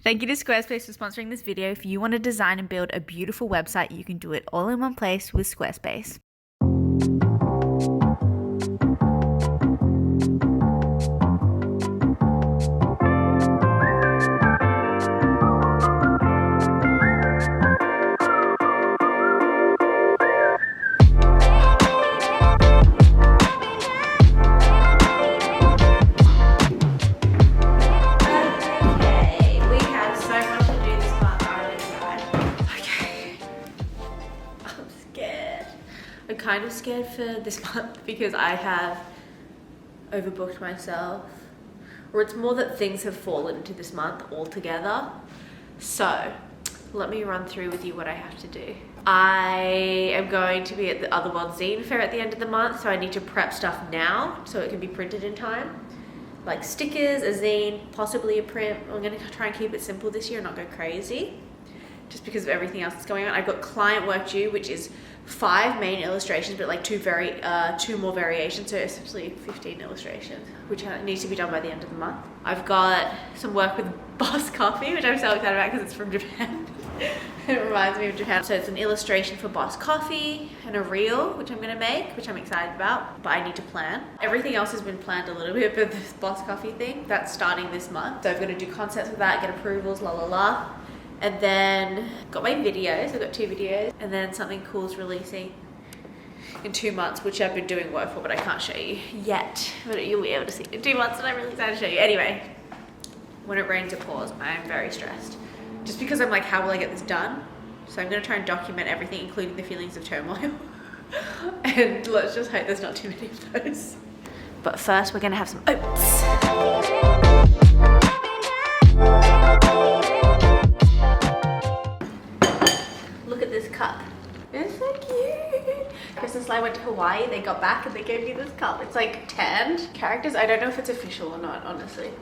Thank you to Squarespace for sponsoring this video. If you want to design and build a beautiful website, you can do it all in one place with Squarespace. Kind of scared for this month because I have overbooked myself, or it's more that things have fallen into this month altogether. So let me run through with you what I have to do. I am going to be at the Other World Zine Fair at the end of the month, so I need to prep stuff now so it can be printed in time, like stickers, a zine, possibly a print. I'm going to try and keep it simple this year and not go crazy just because of everything else that's going on. I've got client work due, which is 5 main illustrations, but like 2 more variations, so essentially 15 illustrations, which needs to be done by the end of the month. I've got some work with Boss Coffee, which I'm so excited about because it's from Japan. It reminds me of Japan. So it's an illustration for Boss Coffee and a reel, which I'm gonna make, which I'm excited about, but I need to plan. Everything else has been planned a little bit, but this Boss Coffee thing, that's starting this month. So I've got to do concepts with that, get approvals, la la la. And then got my videos, I've got 2 videos, and then something cool's releasing in 2 months, which I've been doing work for, but I can't show you yet. But you'll be able to see it in 2 months, and I'm really excited to show you. Anyway, when it rains, it pours. I'm very stressed. Just because I'm like, how will I get this done? So I'm gonna try and document everything, including the feelings of turmoil. And let's just hope there's not too many of those. But first, we're gonna have some oats. This cup. It's so cute. Christmas and I went to Hawaii, they got back and they gave me this cup. It's like tanned characters. I don't know if it's official or not, honestly.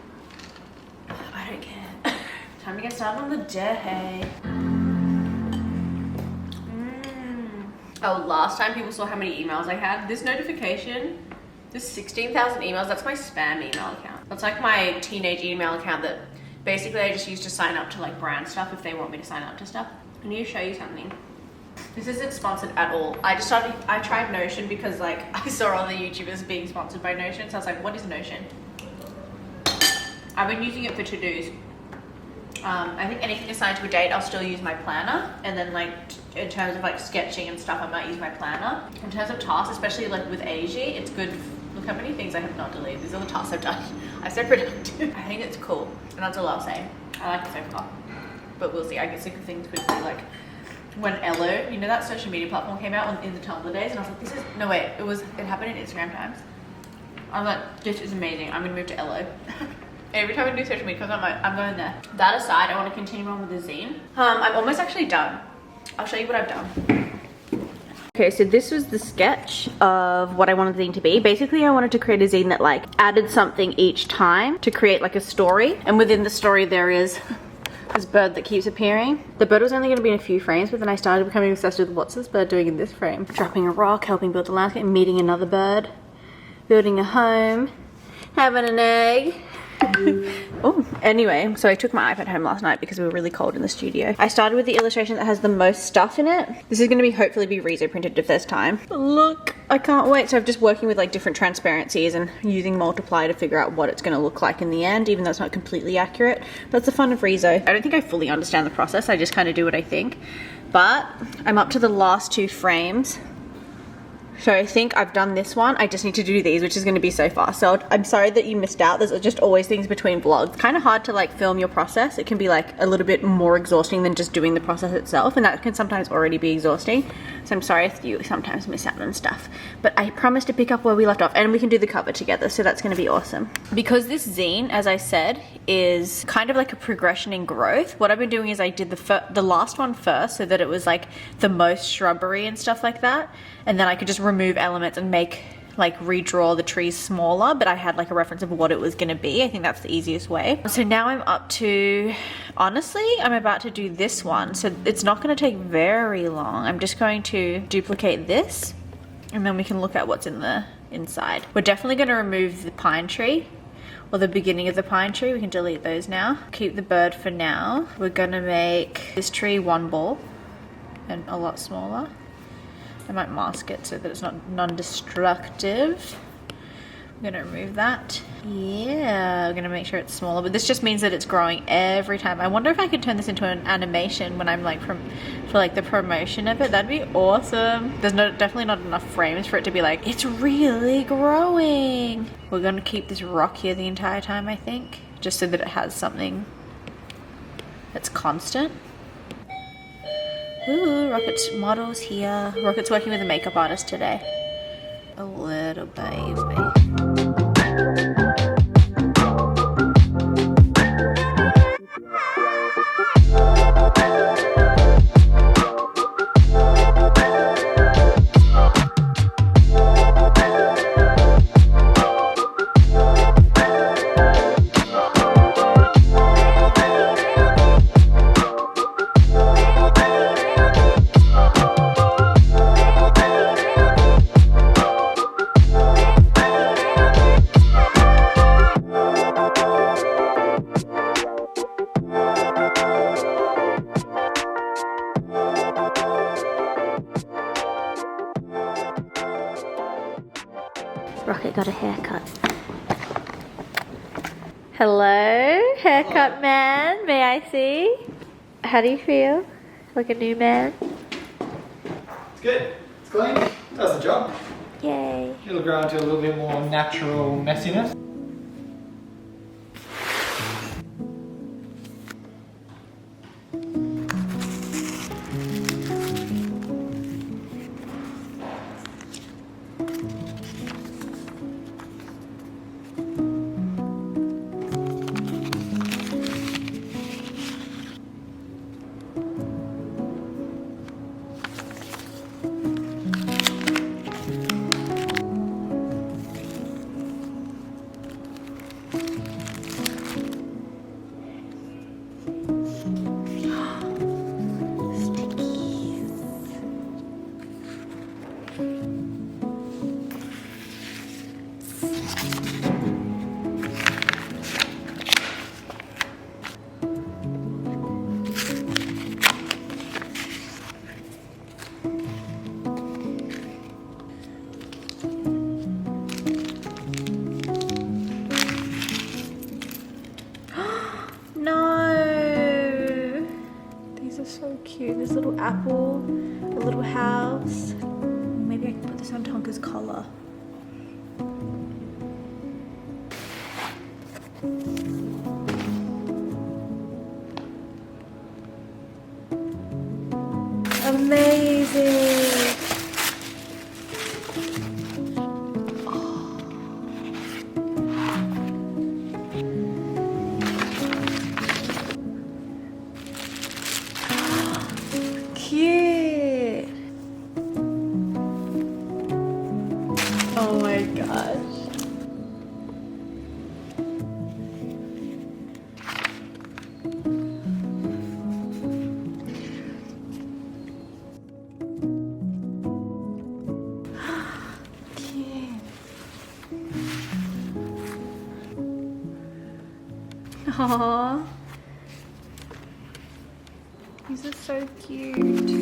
I don't care. Time to get started on the day. Oh, last time people saw how many emails I had. This notification, this 16,000 emails, that's my spam email account. That's like my teenage email account that basically I just use to sign up to like brand stuff if they want me to sign up to stuff. I need to show you something. This isn't sponsored at all. I tried Notion because like I saw all the YouTubers being sponsored by Notion, so I was like, what is Notion? I've been using it for to-dos. I think anything assigned to a date, I'll still use my planner, and then like in terms of like sketching and stuff, I might use my planner. In terms of tasks, especially like with Aysia, it's good. Look how many things I have not deleted. These are the tasks I've done. I'm so productive. I think it's cool, and that's all I'll say. I like it so far. But we'll see. I get sick of things quickly. Like when Elo, you know, that social media platform came out in the Tumblr days, and I was like, this is no wait. It happened in Instagram times. I'm like, this is amazing. I'm gonna move to Elo. Every time I do social media, I'm going there. That aside, I want to continue on with the zine. I'm almost actually done. I'll show you what I've done. Okay, so this was the sketch of what I wanted the zine to be. Basically, I wanted to create a zine that like added something each time to create like a story, and within the story there is this bird that keeps appearing. The bird was only going to be in a few frames, but then I started becoming obsessed with what's this bird doing in this frame. Dropping a rock, helping build a landscape, meeting another bird, building a home, having an egg. Oh, anyway, so I took my iPad home last night because we were really cold in the studio. I started with the illustration that has the most stuff in it. This is going to be hopefully be Rezo printed if there's time. Look, I can't wait. So I'm just working with like different transparencies and using multiply to figure out what it's going to look like in the end, even though it's not completely accurate. That's the fun of Rezo. I don't think I fully understand the process. I just kind of do what I think. But I'm up to the last 2 frames. So I think I've done this one. I just need to do these, which is going to be so fast. So I'm sorry that you missed out. There's just always things between vlogs. Kind of hard to like film your process. It can be like a little bit more exhausting than just doing the process itself, and that can sometimes already be exhausting. So I'm sorry if you sometimes miss out on stuff. But I promise to pick up where we left off, and we can do the cover together, so that's going to be awesome. Because this zine, as I said, is kind of like a progression in growth. What I've been doing is I did the last one first, so that it was like the most shrubbery and stuff like that, and then I could just remove elements and make like redraw the trees smaller, but I had like a reference of what it was going to be. I think that's the easiest way. So now I'm up to, honestly, I'm about to do this one, so it's not going to take very long. I'm just going to duplicate this, and then we can look at what's in the inside. We're definitely going to remove the pine tree. or the beginning of the pine tree. We can delete those now. Keep the bird for now. We're gonna make this tree 1 ball and a lot smaller. I might mask it so that it's not non-destructive. I'm gonna remove that. Yeah, I'm gonna make sure it's smaller, but this just means that it's growing every time. I wonder if I could turn this into an animation when I'm like for like the promotion of it. That'd be awesome. There's definitely not enough frames for it to be like, it's really growing. We're gonna keep this rock here the entire time, I think, just so that it has something that's constant. Ooh, Rocket's model's here. Rocket's working with a makeup artist today. A little baby. Rocket got a haircut. Hello, haircut man. May I see? How do you feel? Like a new man? It's good. It's clean. Does the job. Yay. It'll grow into a little bit more natural messiness. This little apple, a little house. Maybe I can put this on Tonka's collar. Amazing. Oh my gosh. Cute. Aww. These are so cute.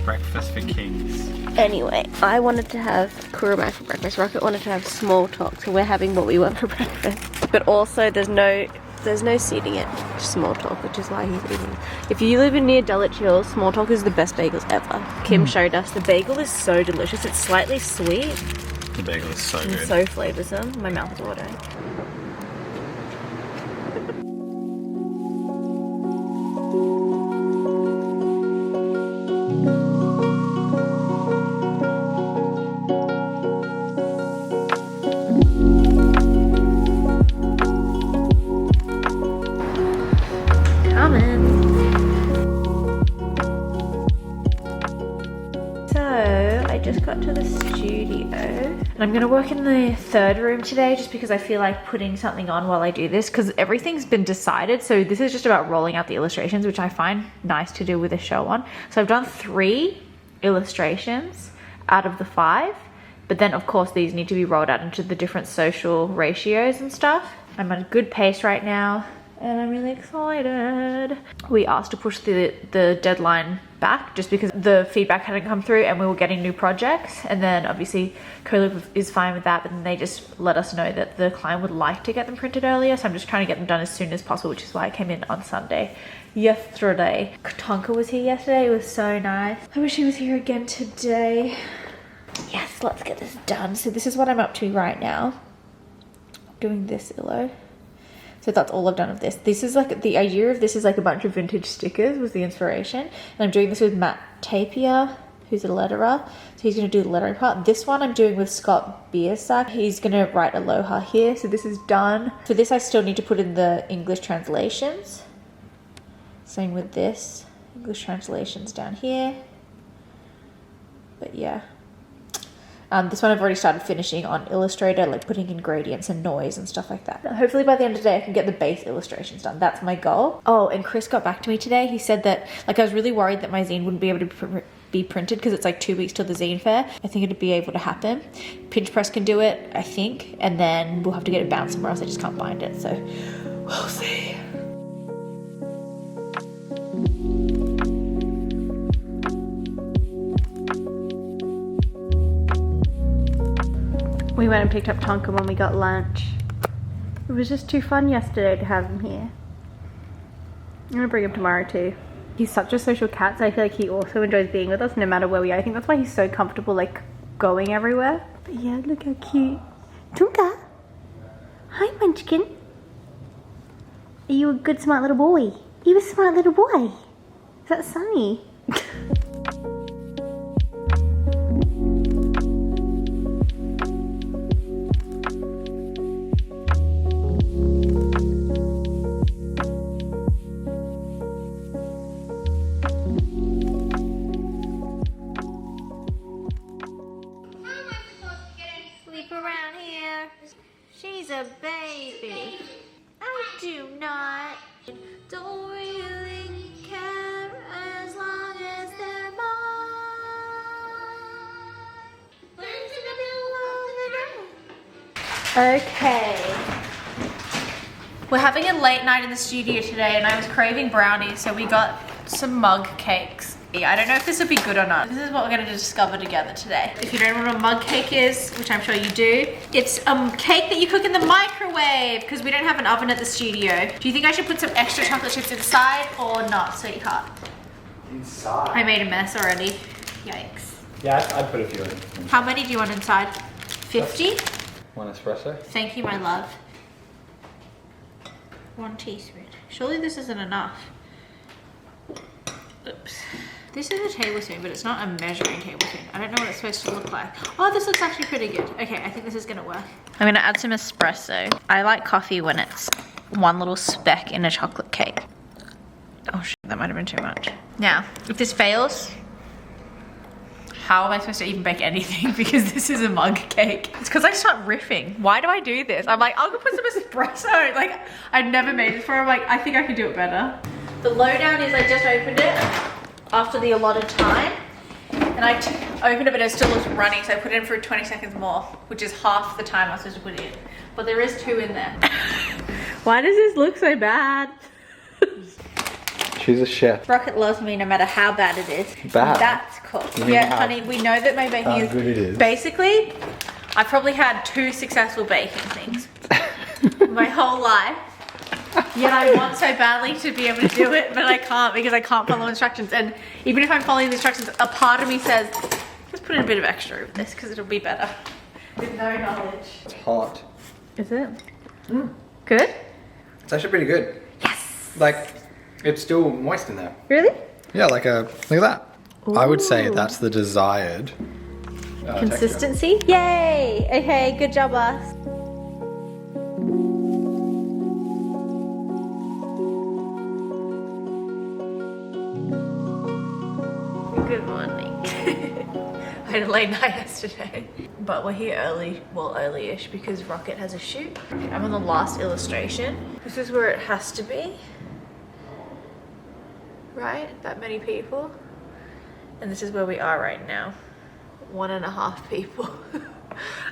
Breakfast for kings. Anyway, I wanted to have kurumai for breakfast. Rocket wanted to have small talk, so we're having what we want for breakfast. But also there's no seating at small talk, which is why he's eating. If you live in near Dulwich Hill, small talk is the best bagels ever. Kim showed us. The bagel is so delicious. It's slightly sweet. The bagel is so and good. So flavoursome. My mouth is watering. coming. So I just got to the studio and I'm gonna work in the third room today just because I feel like putting something on while I do this because everything's been decided. So this is just about rolling out the illustrations, which I find nice to do with a show on. So I've done 3 illustrations out of the 5, but then of course these need to be rolled out into the different social ratios and stuff. I'm at a good pace right now and I'm really excited. We asked to push the deadline back just because the feedback hadn't come through and we were getting new projects, and then obviously Coldbrew is fine with that, but then they just let us know that the client would like to get them printed earlier, so I'm just trying to get them done as soon as possible, which is why I came in on Sunday. Yesterday, Tonka was here yesterday. It was so nice. I wish he was here again today. Yes, let's get this done. So this is what I'm up to right now, doing this illo. So that's all I've done of this. This is like, the idea of this is like a bunch of vintage stickers was the inspiration. And I'm doing this with Matt Tapia, who's a letterer. So he's gonna do the lettering part. This one I'm doing with Scott Biersack. He's gonna write Aloha here. So this is done. For this, I still need to put in the English translations. Same with this, English translations down here. But yeah. This one I've already started finishing on Illustrator, like putting in gradients and noise and stuff like that. Hopefully by the end of the day I can get the base illustrations done. That's my goal. Oh, and Chris got back to me today. He said that, like, I was really worried that my zine wouldn't be able to be printed because it's like 2 weeks till the zine fair. I think it'd be able to happen. Pinch Press can do it, I think, and then we'll have to get it bound somewhere else. I just can't find it, so we'll see. We went and picked up Tonka when we got lunch. It was just too fun yesterday to have him here. I'm gonna bring him tomorrow too. He's such a social cat, so I feel like he also enjoys being with us no matter where we are. I think that's why he's so comfortable, like, going everywhere. But yeah, look how cute. Tonka! Hi, Munchkin. Are you a good, smart little boy? Are you a smart little boy? Is that Sunny? She's a baby. I do not. Don't really care as long as they're mine. Okay. We're having a late night in the studio today and I was craving brownies, so we got some mug cakes. I don't know if this will be good or not. This is what we're going to discover together today. If you don't know what a mug cake is, which I'm sure you do, it's a cake that you cook in the microwave because we don't have an oven at the studio. Do you think I should put some extra chocolate chips inside or not, sweetheart? Inside? I made a mess already. Yikes. Yeah, I'd put a few in. How many do you want inside? 50? 1 espresso. Thank you, my love. 1 teaspoon. Surely this isn't enough. Oops. This is a tablespoon, but it's not a measuring tablespoon. I don't know what it's supposed to look like. Oh, this looks actually pretty good. Okay, I think this is gonna work. I'm gonna add some espresso. I like coffee when it's one little speck in a chocolate cake. Oh shit, that might have been too much. Now, if this fails, how am I supposed to even bake anything? Because this is a mug cake. It's because I start riffing. Why do I do this? I'm like, I'll go put some espresso. Like, I've never made this before. I'm like, I think I can do it better. The lowdown is I just opened it after the allotted time. And I opened it, but it still looks running. So I put it in for 20 seconds more, which is half the time I was supposed to put it in. But there is 2 in there. Why does this look so bad? She's a chef. Rocket loves me no matter how bad it is. Bad? That's cool. You mean Yeah, how- honey, we know that my baking how good it is. Basically, I've probably had 2 successful baking things my whole life. Yet I want so badly to be able to do it, but I can't because I can't follow instructions. And even if I'm following the instructions, a part of me says, let's put in a bit of extra of this because it'll be better. With no knowledge. It's hot. Is it? Good? It's actually pretty good. Yes. Like, it's still moist in there. Really? Yeah, like look at that. I would say Ooh. that's the desired Consistency? Yay! Okay, good job, us. Good morning. I had a late night yesterday, but we're here early, well early-ish, because Rocket has a shoot. I'm on the last illustration. This is where it has to be, right? That many people. And this is where we are right now. 1.5 people.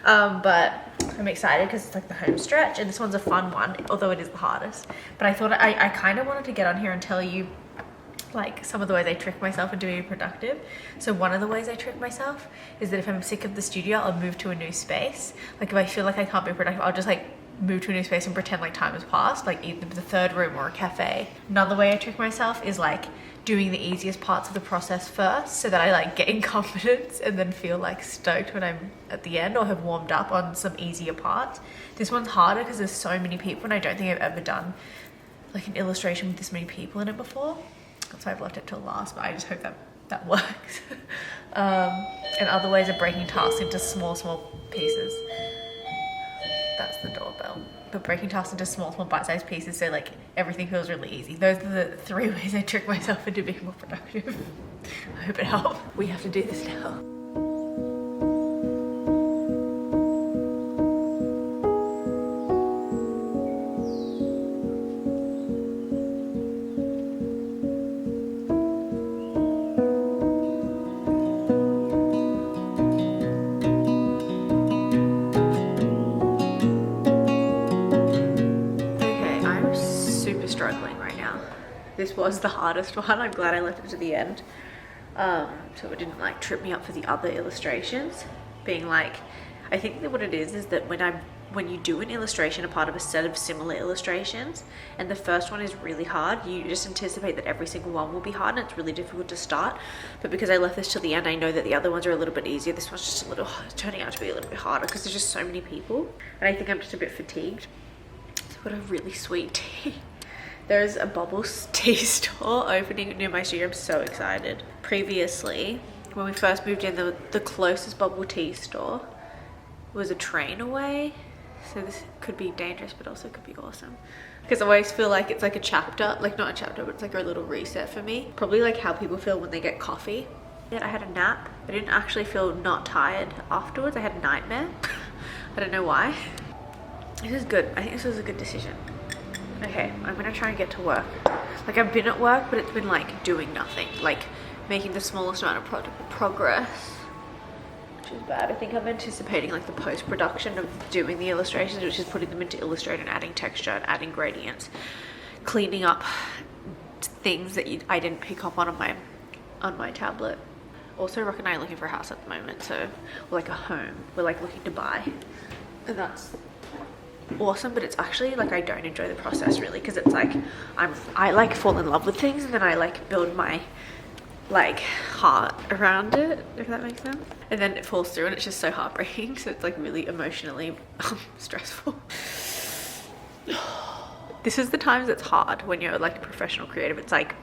But I'm excited because it's like the home stretch, and this one's a fun one, although it is the hardest. But I thought I kind of wanted to get on here and tell you like some of the ways I trick myself into being productive. So one of the ways I trick myself is that if I'm sick of the studio, I'll move to a new space. Like if I feel like I can't be productive, I'll just like move to a new space and pretend like time has passed, like either the third room or a cafe. Another way I trick myself is like doing the easiest parts of the process first, so that I like get in confidence and then feel like stoked when I'm at the end or have warmed up on some easier parts. This one's harder because there's so many people, and I don't think I've ever done like an illustration with this many people in it before. That's why I've left it till last, but I just hope that works. And other ways of breaking tasks into small pieces. That's the doorbell. But breaking tasks into small bite-sized pieces, so like everything feels really easy. Those are the 3 ways I trick myself into being more productive. I hope it helps. We have to do this now. This was the hardest one. I'm glad I left it to the end, so it didn't like trip me up for the other illustrations. Being like, I think that what it is that when you do an illustration, a part of a set of similar illustrations, and the first one is really hard, you just anticipate that every single one will be hard, and it's really difficult to start. But because I left this till the end, I know that the other ones are a little bit easier. This one's just turning out to be a little bit harder because there's just so many people, and I think I'm just a bit fatigued. It's got a really sweet tea. There's a bubble tea store opening near my studio. I'm so excited. Previously, when we first moved in, the closest bubble tea store was a train away. So this could be dangerous, but also could be awesome. Because I always feel like it's like a chapter, like not a chapter, but it's like a little reset for me. Probably like how people feel when they get coffee. Yeah, I had a nap. I didn't actually feel not tired afterwards. I had a nightmare. I don't know why. This is good. I think this was a good decision. Okay, I'm gonna try and get to work. Like I've been at work, but it's been like doing nothing, like making the smallest amount of progress, which is bad. I think I'm anticipating like the post-production of doing the illustrations, which is putting them into Illustrator and adding texture and adding gradients, cleaning up things that I didn't pick up on my tablet. Also, Rock and I are looking for a house at the moment, so we're like a home. We're like looking to buy, and that's awesome. But it's actually like I don't enjoy the process really, because it's like I like fall in love with things, and then I like build my like heart around it, if that makes sense, and then it falls through and it's just so heartbreaking. So it's like really emotionally stressful. This is the times it's hard when you're like a professional creative. It's like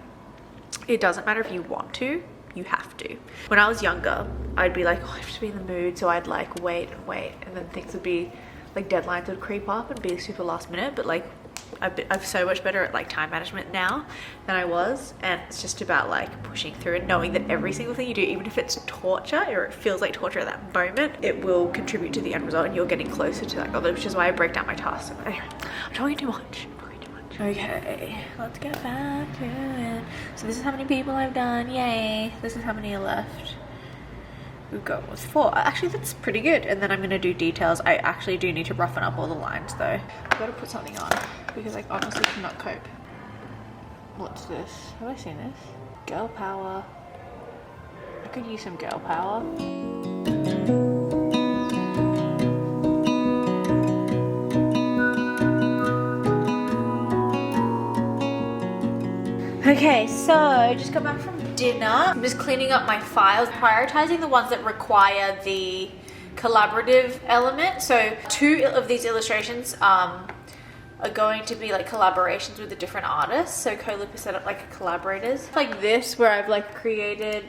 it doesn't matter if you want to, you have to. When I was younger, I'd be like, oh, I have to be in the mood, so I'd like wait, and then things would be like deadlines would creep up and be super last minute. But like I'm so much better at like time management now than I was, and it's just about like pushing through and knowing that every single thing you do, even if it's torture or it feels like torture at that moment, it will contribute to the end result and you're getting closer to that goal, which is why I break down my tasks. Anyway, I'm talking too much. Okay, let's get back to it. So this is how many people I've done. Yay. This is how many are left. We've got 4. Actually, that's pretty good. And then I'm going to do details. I actually do need to roughen up all the lines though. I've got to put something on because I honestly cannot cope. What's this? Have I seen this? Girl power. I could use some girl power. Okay, so just got back from dinner. I'm just cleaning up my files, prioritizing the ones that require the collaborative element. So 2 of these illustrations are going to be like collaborations with the different artists. So Coldbrew is set up like collaborators. Like this, where I've like created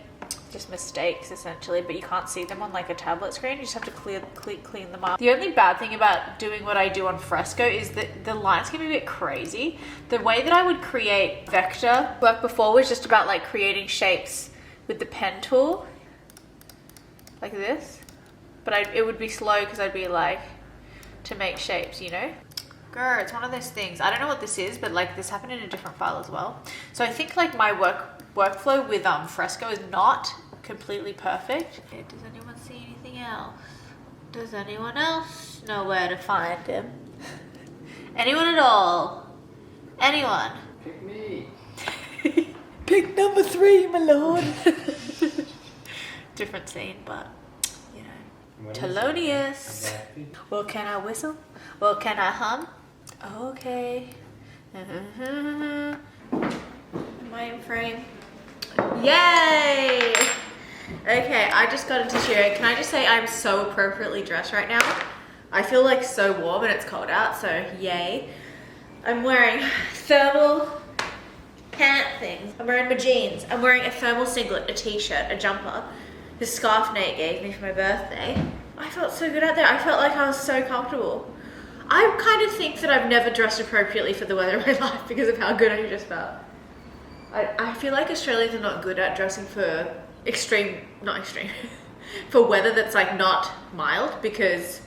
just mistakes essentially, but you can't see them on like a tablet screen. You just have to clean them up. The only bad thing about doing what I do on Fresco is that the lines can be a bit crazy. The way that I would create vector work before was just about like creating shapes with the pen tool, like this. But it would be slow because I'd be like, to make shapes, you know? Girl, it's one of those things. I don't know what this is, but like this happened in a different file as well. So I think like my workflow with Fresco is not completely perfect. Okay, does anyone see anything else? Does anyone else know where to find him? Anyone at all? Anyone? Pick me. Pick number 3, my lord. Different scene, but you know. Thelonious. Well, can I whistle? Well, can I hum? Okay. Am I in frame? Yay! Okay, I just got into cheer. Can I just say I'm so appropriately dressed right now? I feel like so warm and it's cold out, so yay. I'm wearing thermal pant things. I'm wearing my jeans. I'm wearing a thermal singlet, a t-shirt, a jumper. The scarf Nate gave me for my birthday. I felt so good out there. I felt like I was so comfortable. I kind of think that I've never dressed appropriately for the weather in my life because of how good I just felt. I feel like Australians are not good at dressing for not extreme, for weather that's like not mild because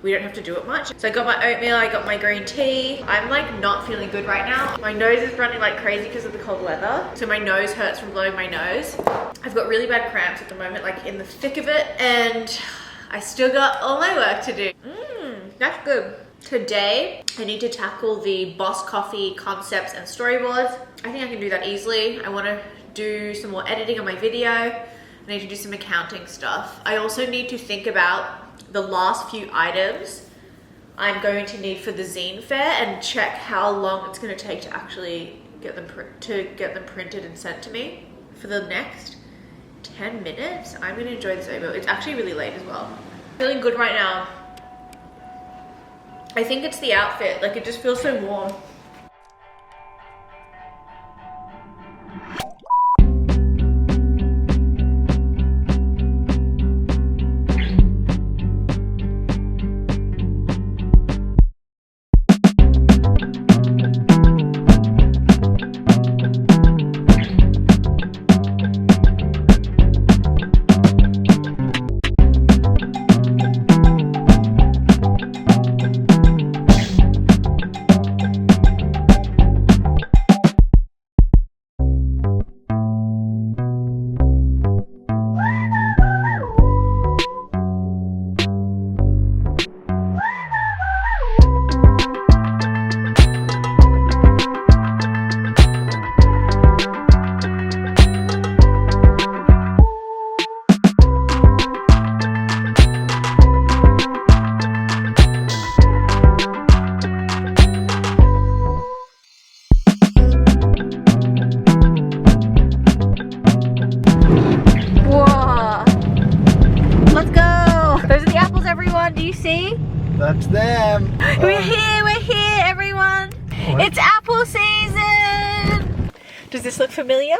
we don't have to do it much. So I got my oatmeal, I got my green tea. I'm like not feeling good right now. My nose is running like crazy because of the cold weather. So my nose hurts from blowing my nose. I've got really bad cramps at the moment, like in the thick of it. And I still got all my work to do. That's good. Today, I need to tackle the Boss Coffee concepts and storyboards. I think I can do that easily. I want to do some more editing on my video. I need to do some accounting stuff. I also need to think about the last few items I'm going to need for the zine fair and check how long it's going to take to actually get them printed and sent to me. For the next 10 minutes, I'm going to enjoy this oatmeal. It's actually really late as well. Feeling good right now. I think it's the outfit, like it just feels so warm. That's them. We're here, everyone. It's apple season. Does this look familiar?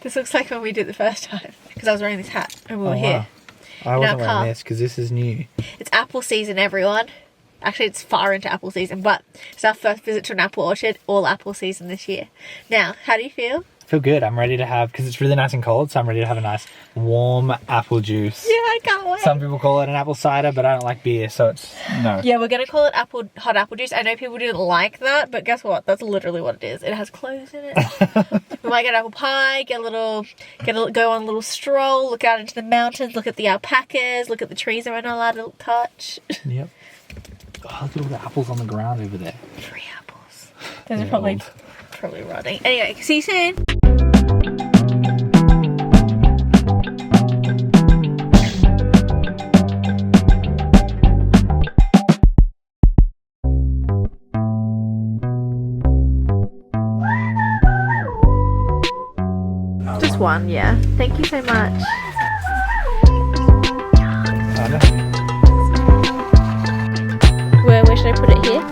This looks like when we did it the first time because I was wearing this hat and we were here. I wasn't wearing this because this is new. It's apple season, everyone. Actually, it's far into apple season, but it's our first visit to an apple orchard, all apple season this year. Now, how do you feel? I feel good. I'm ready to have, because it's really nice and cold, so I'm ready to have a nice warm apple juice. Yeah, I can't wait. Some people call it an apple cider, but I don't like beer, so it's no. Yeah, we're going to call it hot apple juice. I know people didn't like that, but guess what? That's literally what it is. It has cloves in it. We might get apple pie, go on a little stroll, look out into the mountains, look at the alpacas, look at the trees that we're not allowed to touch. Yep. Oh, look at all the apples on the ground over there. 3 apples. Those are probably rotting. Anyway, see you soon. Just one, yeah. Thank you so much. Where should I put it here?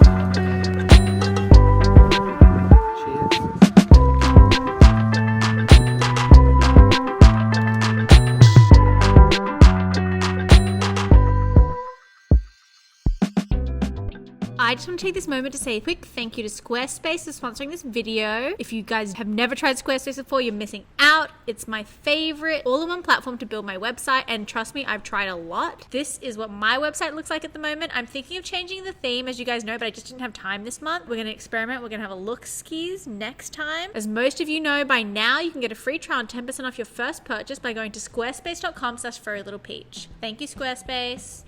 I just want to take this moment to say a quick thank you to Squarespace for sponsoring this video. If you guys have never tried Squarespace before, you're missing out. It's my favorite all-in-one platform to build my website, and trust me, I've tried a lot. This is what my website looks like at the moment. I'm thinking of changing the theme, as you guys know, but I just didn't have time this month. We're going to experiment. We're going to have a look skis next time. As most of you know by now, you can get a free trial and 10% off your first purchase by going to squarespace.com/furrylittlepeach. Thank you, Squarespace.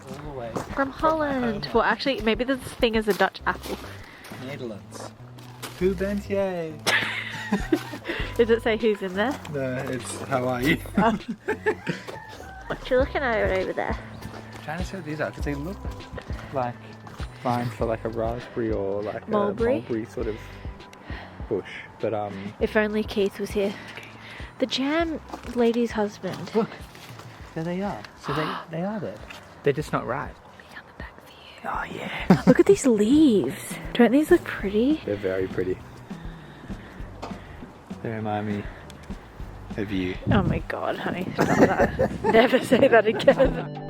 All the way. From Holland. Well, actually, maybe this thing is a Dutch apple. Netherlands. Who bent yay? Does it say who's in there? No, it's how are you? What you looking at over there? I'm trying to set these out because they look like vines for like a raspberry or like mulberry? a mulberry sort of bush. But If only Keith was here. The jam lady's husband. look, there they are. So they are there. They're just not ripe. On the back view. Oh yeah. Look at these leaves. Don't these look pretty? They're very pretty. They remind me of you. Oh my god, honey. Stop that. Never say that again.